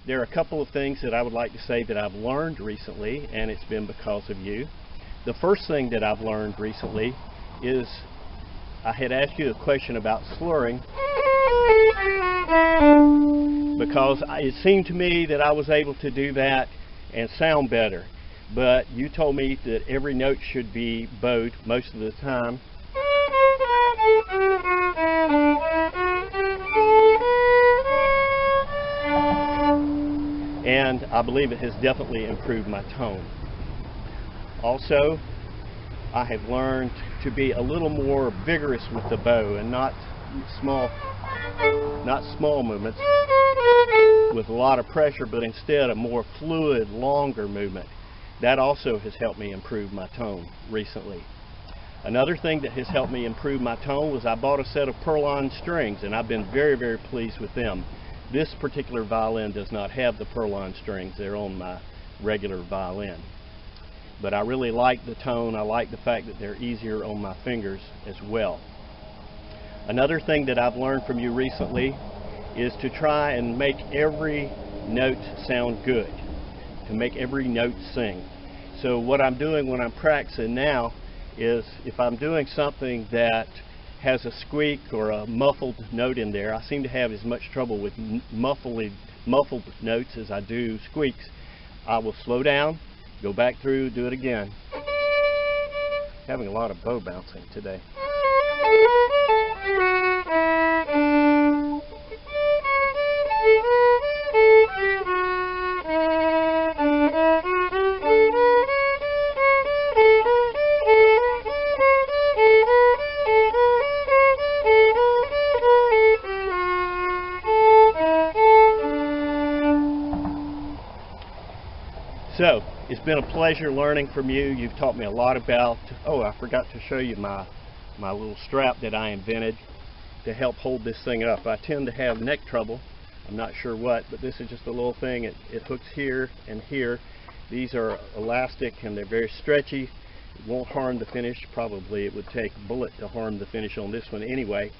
there are a couple of things that I would like to say that I've learned recently, and it's been because of you. The first thing that I've learned recently is I had asked you a question about slurring because it seemed to me that I was able to do that and sound better. But you told me that every note should be bowed most of the time. And I believe it has definitely improved my tone. Also, I have learned to be a little more vigorous with the bow and not small movements with a lot of pressure, but instead a more fluid, longer movement. That also has helped me improve my tone recently. Another thing that has helped me improve my tone was I bought a set of Violin strings, and I've been very, very pleased with them. This particular violin does not have the Violin strings. They're on my regular violin. But I really like the tone. I like the fact that they're easier on my fingers as well. Another thing that I've learned from you recently is to try and make every note sound good, to make every note sing. So what I'm doing when I'm practicing now is if I'm doing something that has a squeak or a muffled note in there, I seem to have as much trouble with muffled notes as I do squeaks. I will slow down, go back through, do it again. Having a lot of bow bouncing today. So, it's been a pleasure learning from you. You've taught me a lot about, oh, I forgot to show you my little strap that I invented to help hold this thing up. I tend to have neck trouble. I'm not sure what, but this is just a little thing. It hooks here and here. These are elastic and they're very stretchy. It won't harm the finish. Probably it would take a bullet to harm the finish on this one anyway.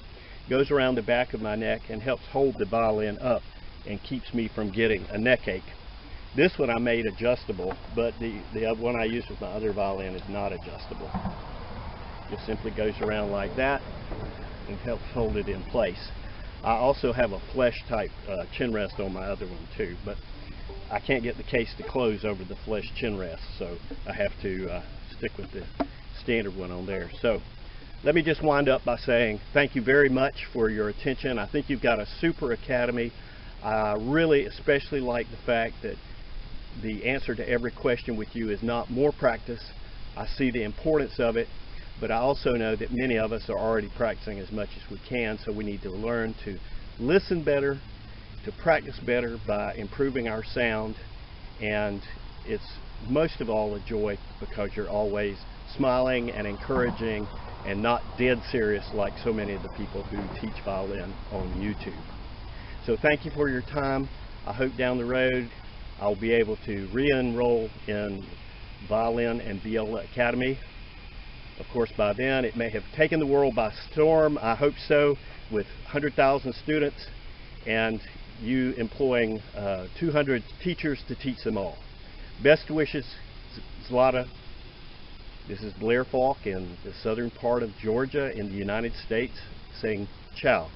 Goes around the back of my neck and helps hold the violin up and keeps me from getting a neck ache. This one I made adjustable, but the one I use with my other violin is not adjustable. Just simply goes around like that and helps hold it in place. I also have a flesh type chin rest on my other one too, but I can't get the case to close over the flesh chin rest, so I have to stick with the standard one on there. So let me just wind up by saying thank you very much for your attention. I think you've got a super academy. I really especially like the fact that the answer to every question with you is not more practice. I see the importance of it, but I also know that many of us are already practicing as much as we can, so we need to learn to listen better, to practice better by improving our sound, and it's most of all a joy because you're always smiling and encouraging and not dead serious like so many of the people who teach violin on YouTube. So thank you for your time. I hope down the road I'll be able to re-enroll in Violin and Viola Academy. Of course, by then it may have taken the world by storm. I hope so, with 100,000 students and you employing 200 teachers to teach them all. Best wishes, Zlata. This is Blair Falk in the southern part of Georgia in the United States saying ciao.